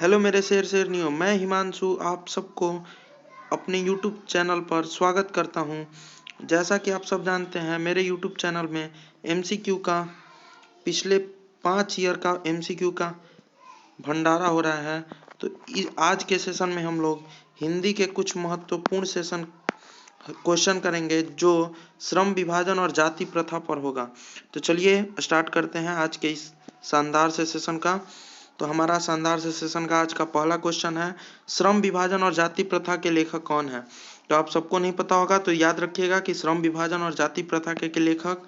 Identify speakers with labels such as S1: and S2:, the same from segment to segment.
S1: Hello मेरे शेरनियों, मैं हिमांशु आप सबको अपने यूट्यूब चैनल पर स्वागत करता हूं। जैसा कि आप सब जानते हैं, मेरे यूट्यूब चैनल में एमसीक्यू का पिछले 5 ईयर का एमसीक्यू का भंडारा हो रहा है। तो आज के सेशन में हम लोग हिंदी के कुछ महत्वपूर्ण सेशन क्वेश्चन करेंगे जो श्रम विभाजन और जाति प्रथा पर होगा। तो चलिए स्टार्ट करते हैं आज के इस शानदार से सेशन का। तो हमारा शानदार से सेशन का आज का पहला क्वेश्चन है, श्रम विभाजन और जाति प्रथा के लेखक कौन है। तो आप सबको नहीं पता होगा तो याद रखिएगा कि श्रम विभाजन और जाति प्रथा के लेखक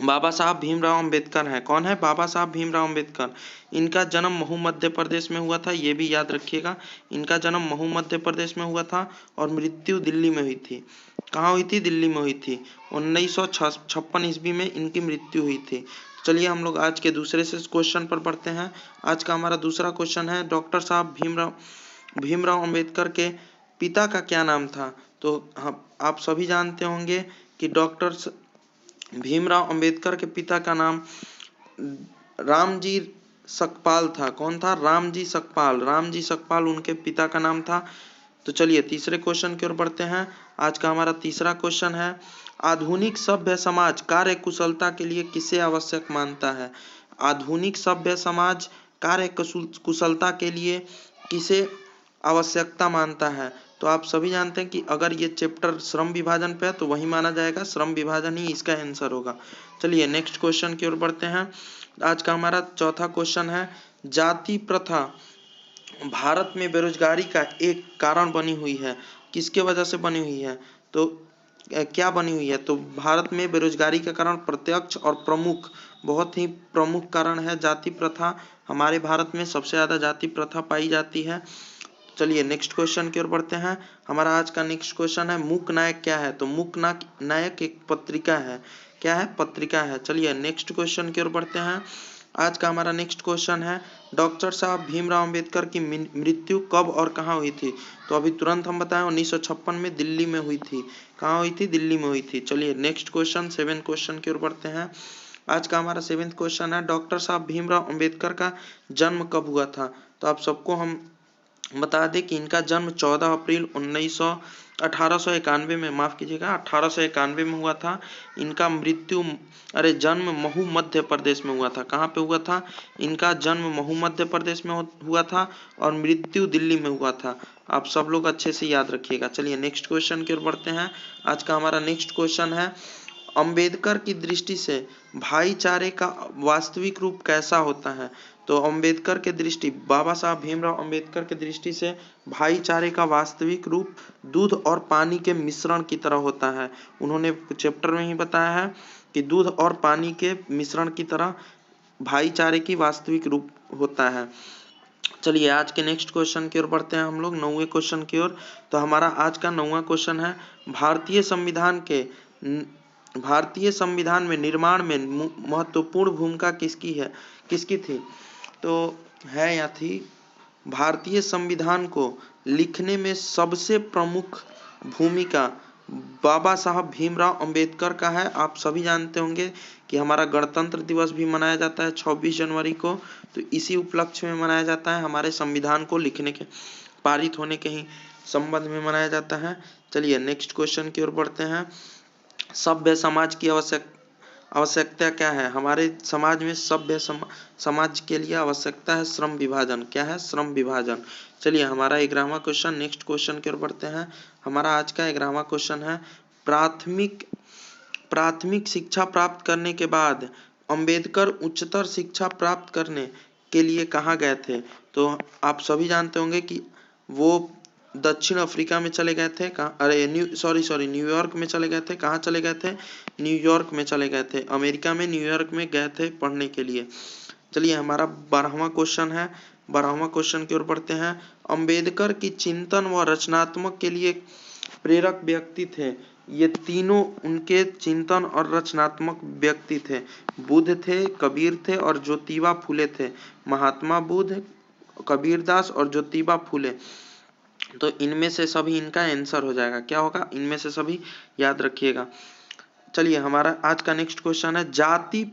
S1: बाबा साहब भीमराव अंबेडकर हैं। कौन है? बाबा साहब भीमराव अंबेडकर। इनका जन्म महू मध्य प्रदेश में हुआ था, ये भी याद रखिएगा। इनका जन्म महू मध्य प्रदेश में हुआ था और मृत्यु दिल्ली में हुई थी। कहाँ हुई थी? दिल्ली में हुई थी। 1956 ईस्वी में इनकी मृत्यु हुई थी। चलिए हम लोग आज के दूसरे से क्वेश्चन पर बढ़ते हैं। आज का हमारा दूसरा क्वेश्चन है, डॉक्टर साहब भीमराव अंबेडकर के पिता का क्या नाम था। तो आप सभी जानते होंगे कि डॉक्टर भीमराव अंबेडकर के पिता का नाम रामजी सकपाल था। कौन था? रामजी सकपाल। रामजी सकपाल उनके पिता का नाम था। तो चलिए तीसरे क्वेश्चन की ओर बढ़ते हैं। आज का हमारा तीसरा क्वेश्चन है, आधुनिक सभ्य समाज कार्य कुशलता के लिए किसे आवश्यक मानता है। आधुनिक सभ्य समाज कार्य कुशलता के लिए किसे आवश्यकता मानता है। तो आप सभी जानते हैं कि अगर ये चैप्टर श्रम विभाजन पे है तो वही माना जाएगा, श्रम विभाजन ही इसका आंसर होगा। चलिए नेक्स्ट क्वेश्चन की ओर बढ़ते हैं। आज का हमारा चौथा क्वेश्चन है, जाति प्रथा भारत में बेरोजगारी का एक कारण बनी हुई है, किसके वजह से बनी हुई है। तो क्या बनी हुई है? तो भारत में बेरोजगारी का कारण प्रत्यक्ष और प्रमुख, बहुत ही प्रमुख कारण है जाति प्रथा। हमारे भारत में सबसे ज्यादा जाति प्रथा पाई जाती है। चलिए नेक्स्ट क्वेश्चन की ओर बढ़ते हैं। हमारा आज का नेक्स्ट क्वेश्चन है, मूक नायक क्या है। तो मूक नायक एक पत्रिका है। क्या है? पत्रिका है। चलिए नेक्स्ट क्वेश्चन की ओर बढ़ते हैं। आज का हमारा नेक्स्ट क्वेश्चन है, डॉक्टर साहब भीमराव अंबेडकर की मृत्यु कब और कहाँ हुई थी। तो अभी तुरंत हम बताएं, 1956 में दिल्ली में हुई थी। कहाँ हुई थी? दिल्ली में हुई थी। चलिए नेक्स्ट क्वेश्चन 7 क्वेश्चन की ओर बढ़ते हैं। आज का हमारा 7th क्वेश्चन है, डॉक्टर साहब भीमराव अंबेडकर का जन्म कब हुआ था। तो आप सबको हम बता दें कि इनका जन्म 14 अप्रैल 1891 में, माफ कीजिएगा 1891 में हुआ था। इनका जन्म महू मध्य प्रदेश में हुआ था। कहाँ पे हुआ था? इनका जन्म महू मध्य प्रदेश में हुआ था और मृत्यु दिल्ली में हुआ था। आप सब लोग अच्छे से याद रखिएगा। चलिए नेक्स्ट क्वेश्चन की ओर बढ़ते हैं। आज का हमारा नेक्स्ट क्वेश्चन है, अंबेडकर की दृष्टि से भाईचारे का वास्तविक रूप कैसा होता है। तो अंबेडकर के दृष्टि, बाबा साहब भीमराव अंबेडकर के दृष्टि से भाईचारे का वास्तविक रूप दूध और पानी के मिश्रण की तरह होता है। उन्होंने चैप्टर में ही बताया है कि दूध और पानी के मिश्रण की तरह भाईचारे की वास्तविक रूप होता है। चलिए आज के नेक्स्ट क्वेश्चन की ओर बढ़ते हैं हम लोग, 9वें क्वेश्चन की ओर। तो हमारा आज का 9वां क्वेश्चन है, भारतीय संविधान में निर्माण में महत्वपूर्ण भूमिका किसकी थी। तो है या थी, भारतीय संविधान को लिखने में सबसे प्रमुख भूमिका बाबा साहब भीमराव अंबेडकर का है। आप सभी जानते होंगे कि हमारा गणतंत्र दिवस भी मनाया जाता है 26 जनवरी को। तो इसी उपलक्ष्य में मनाया जाता है, हमारे संविधान को लिखने के, पारित होने के ही संबंध में मनाया जाता है। चलिए नेक्स्ट क्वेश्चन की ओर बढ़ते हैं। सभ्य समाज की आवश्यकता क्या है। हमारे समाज में सभ्य समाज के लिए आवश्यकता है श्रम विभाजन। क्या है? श्रम विभाजन। चलिए हमारा 11वां क्वेश्चन, नेक्स्ट क्वेश्चन की ओर बढ़ते हैं। हमारा आज का 11वां क्वेश्चन है, प्राथमिक शिक्षा प्राप्त करने के बाद अंबेडकर उच्चतर शिक्षा प्राप्त करने के लिए कहाँ गए थे। तो आप सभी जानते होंगे कि वो दक्षिण अफ्रीका में चले गए थे। कहाँ? अरे न्यूयॉर्क में चले गए थे। कहाँ चले गए थे? न्यूयॉर्क में चले गए थे। अमेरिका में न्यूयॉर्क में गए थे पढ़ने के लिए। चलिए हमारा 12वां क्वेश्चन है। 12वां क्वेश्चन की ओर बढ़ते हैं। अंबेडकर की चिंतन व रचनात्मक के लिए प्रेरक व्यक्ति थे। ये तीनों उनके चिंतन और रचनात्मक व्यक्ति थे। बुद्ध थे, कबीर थे और ज्योतिबा फुले थे। महात्मा बुद्ध, कबीरदास और ज्योतिबा फुले। तो इनमें से सभी इनका आंसर हो जाएगा। क्या होगा? इनमें से सभी याद रखिएगा। चलिए हमारा आज का नेक्स्ट क्वेश्चन है, जाति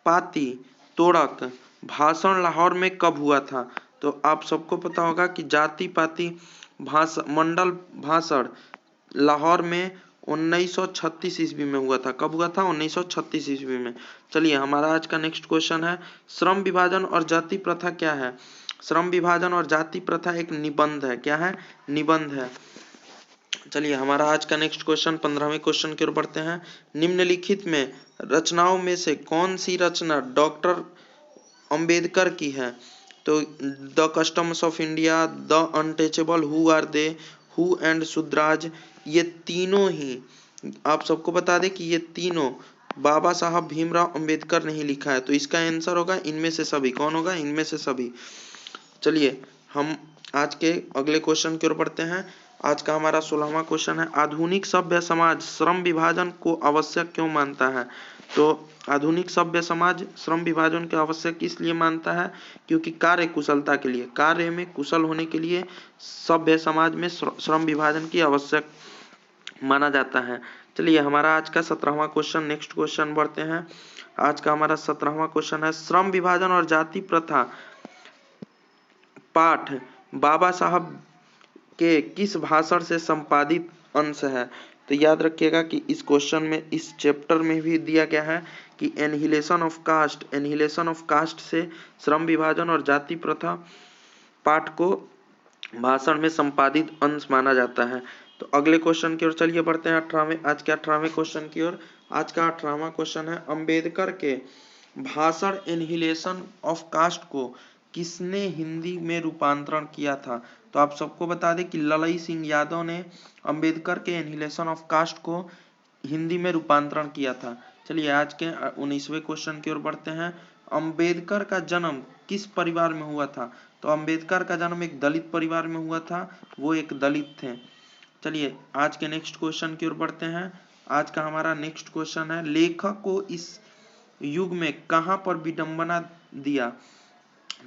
S1: पाति तोड़क भाषण लाहौर में कब हुआ था। तो आप सबको पता होगा कि जाति पाति मंडल भाषण लाहौर में 1936 ईस्वी में हुआ था। कब हुआ था? 1936 ईस्वी में। चलिए हमारा आज का नेक्स्ट क्वेश्चन है, श्रम विभाजन और जाति प्रथा क्या है? श्रम विभाजन और जाति प्रथा एक निबंध है। क्या है? निबंध है। चलिए हमारा आज का नेक्स्ट क्वेश्चन 15वें क्वेश्चन की ओर बढ़ते हैं। निम्नलिखित में रचनाओं में से कौन सी रचना डॉक्टर अंबेडकर की है? तो the customs of India, the untouchable, who are they, who and Shudras, ये तीनों ही आप सबको बता दें कि ये तीनों बाबा साहब भीमराव अंबेडकर ने ही लिखा है। तो इसका आंसर होगा इनमें से सभी। कौन होगा? इनमें से सभी। चलिए हम आज के अगले क्वेश्चन की ओर बढ़ते हैं। आज का हमारा 16वां क्वेश्चन है, आधुनिक सभ्य समाज श्रम विभाजन को आवश्यक क्यों मानता है? तो आधुनिक सभ्य समाज श्रम विभाजन को आवश्यक इसलिए मानता है क्योंकि कार्य कुशलता के लिए, कार्य में कुशल होने के लिए सभ्य समाज में श्रम विभाजन की आवश्यक माना जाता है। चलिए हमारा आज का 17वां क्वेश्चन, नेक्स्ट क्वेश्चन बढ़ते हैं। आज का हमारा 17वां क्वेश्चन है, श्रम विभाजन और जाति प्रथा पाठ बाबा साहब के किस भाषण से संपादित अंश है? तो याद रखिएगा कि इस क्वेश्चन में, इस चैप्टर में भी दिया गया है कि एनहिलेशन ऑफ कास्ट से श्रम विभाजन और जाति प्रथा पाठ को भाषण में संपादित अंश माना जाता है। तो अगले क्वेश्चन की ओर चलिए बढ़ते हैं, आज के 18वें क्वेश्चन की ओर। आज का 18वां क्वेश्चन है, अंबेडकर के भाषण एनहिलेशन ऑफ कास्ट को किसने हिंदी में रूपांतरण किया था? तो आप सबको बता दें कि ललई सिंह यादव ने अंबेडकर के एनहिलेशन ऑफ कास्ट को हिंदी में रूपांतरण किया था। चलिए आज के 19वें क्वेश्चन की ओर बढ़ते हैं। अंबेडकर का जन्म किस परिवार में हुआ था? तो अंबेडकर का जन्म एक दलित परिवार में हुआ था, वो एक दलित थे। चलिए आज के नेक्स्ट क्वेश्चन की ओर बढ़ते हैं। आज का हमारा नेक्स्ट क्वेश्चन है, लेखक को इस युग में कहां पर विडंबना दिया?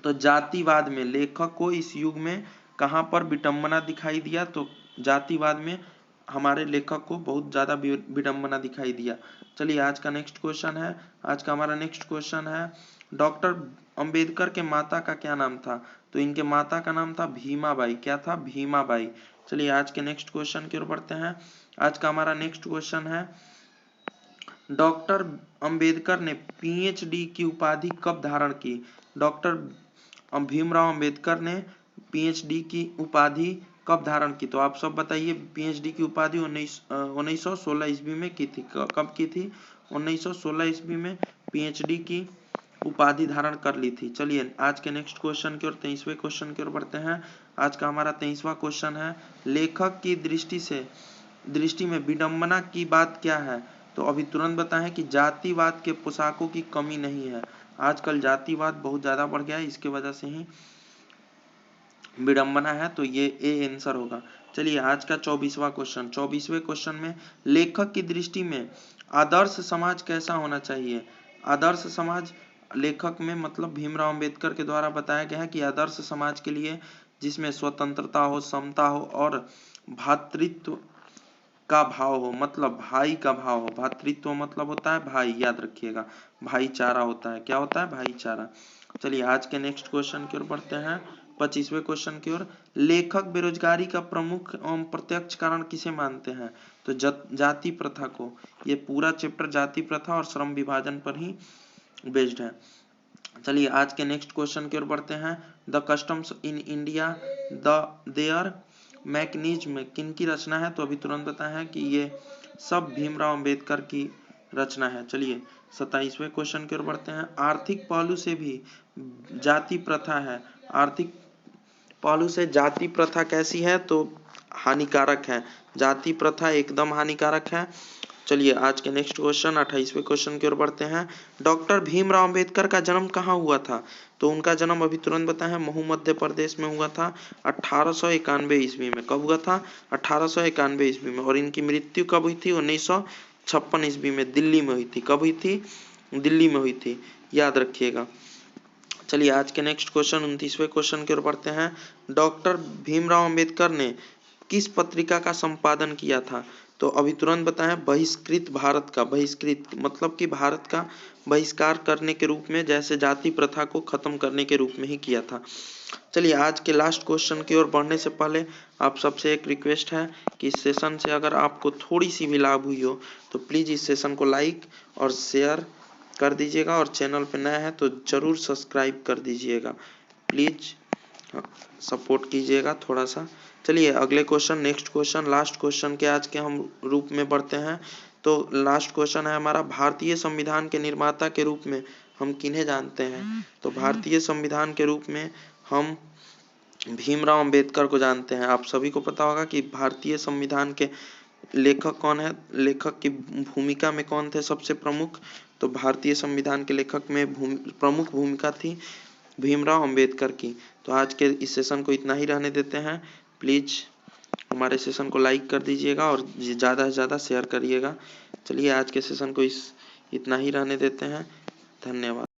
S1: तो जातिवाद में लेखक को इस युग में कहां पर विडंबना दिखाई दिया? तो जातिवाद में हमारे लेखक को बहुत ज्यादा विडंबना दिखाई दिया। चलिए आज का नेक्स्ट क्वेश्चन है, आज का हमारा नेक्स्ट क्वेश्चन है, डॉक्टर अंबेडकर के माता का क्या नाम था? तो इनके माता का नाम था भीमाबाई। क्या था? भीमाबाई। चलिए आज के नेक्स्ट क्वेश्चन की ओर बढ़ते हैं। आज का हमारा नेक्स्ट क्वेश्चन है, डॉक्टर अंबेडकर ने पीएचडी की उपाधि कब धारण की? डॉक्टर भीमराव अंबेडकर ने पीएचडी की उपाधि कब धारण की? तो आप सब बताइए, पीएचडी की उपाधि 1916 ईस्वी में की थी। कब की थी? 1916 ईस्वी में पीएचडी की उपाधि धारण कर ली थी। चलिए आज के नेक्स्ट क्वेश्चन की ओर, 23वें क्वेश्चन की ओर बढ़ते हैं। आज का हमारा 23वां क्वेश्चन है, लेखक की दृष्टि में विडंबना की बात क्या है? तो अभी तुरंत बताएं कि जातिवाद के पोशाकों की कमी नहीं है। आजकल जातिवाद बहुत ज्यादा बढ़ गया है, इसके वजह से ही विडंबना है, तो ये ए आंसर होगा। चलिए आज का 24वां क्वेश्चन, 24वें क्वेश्चन में, लेखक की दृष्टि में आदर्श समाज कैसा होना चाहिए? आदर्श समाज लेखक में मतलब भीमराव अंबेडकर के द्वारा बताया गया है कि आदर्श समाज के लिए जिसमें स्वतंत्रता हो, समता हो और भातृत्व का भाव हो, मतलब भाई का भाव हो। भातृत्व मतलब होता है भाई, याद रखिएगा, भाईचारा होता है। क्या होता है? भाईचारा। चलिए आज के नेक्स्ट क्वेश्चन की ओर बढ़ते हैं, 25वें क्वेश्चन की ओर, लेखक बेरोजगारी का प्रमुख एवं प्रत्यक्ष कारण किसे मानते हैं? तो जाति प्रथा को। ये पूरा चैप्टर जाति प्रथा और श्रम विभाजन पर ही बेस्ड है। चलिए आज के नेक्स्ट क्वेश्चन की ओर बढ़ते हैं, the customs in India, there mechanism किनकी रचना है? तो अभी तुरंत बताया है कि ये सब भीमराव अंबेडकर की रचना है। चलिए 27वें क्वेश्चन की ओर बढ़ते हैं, आर्थिक पहलू से भी जाति प्रथा है। आर्थिक पहलू से जाति प्रथा कैसी है? तो हानिकारक है। जाति प्रथा एकदम हानिकारक है। चलिए आज के नेक्स्ट क्वेश्चन 28वें क्वेश्चन की ओर बढ़ते हैं, डॉक्टर भीमराव अंबेडकर का जन्म कहाँ हुआ था? तो उनका जन्म अभी तुरंत बताया है, महू मध्य प्रदेश में हुआ था 1891 ईस्वी में। कब हुआ था? 1891 ईस्वी में। और इनकी मृत्यु कब हुई थी? 1956 ईस्वी में दिल्ली में हुई थी। कब हुई थी? दिल्ली में हुई थी, याद रखिएगा। चलिए आज के नेक्स्ट क्वेश्चन 29वें क्वेश्चन की ओर बढ़ते हैं, डॉक्टर भीमराव अंबेडकर ने किस पत्रिका का संपादन किया था? तो अभी तुरंत बताएं। बहिष्कृत भारत का, बहिष्कृत मतलब कि भारत का बहिष्कार करने के रूप में, जैसे जाति प्रथा को खत्म करने के रूप में ही किया था। चलिए आज के लास्ट क्वेश्चन की ओर बढ़ने से पहले आप सबसे एक रिक्वेस्ट है कि इस सेशन से अगर आपको थोड़ी सी भी लाभ हुई हो तो प्लीज़ इस सेशन को लाइक और शेयर कर दीजिएगा, और चैनल पे नया है तो ज़रूर सब्सक्राइब कर दीजिएगा। प्लीज़ सपोर्ट कीजिएगा थोड़ा सा। चलिए अगले question, next question, last question के आज के हम रूप में बढ़ते हैं। तो लास्ट क्वेश्चन है हमारा, भारतीय संविधान के निर्माता के रूप में हम किन्हें जानते हैं? तो भारतीय संविधान के रूप में हम भीमराव अंबेडकर को जानते हैं। आप सभी को पता होगा कि भारतीय संविधान के लेखक कौन है, लेखक की भूमिका में कौन थे सबसे प्रमुख? तो भारतीय संविधान के लेखक में प्रमुख भूमिका थी भीमराव अंबेडकर की। तो आज के इस सेशन को इतना ही रहने देते हैं। प्लीज़ हमारे सेशन को लाइक कर दीजिएगा और ज़्यादा से ज़्यादा शेयर करिएगा। चलिए आज के सेशन को इतना ही रहने देते हैं। धन्यवाद।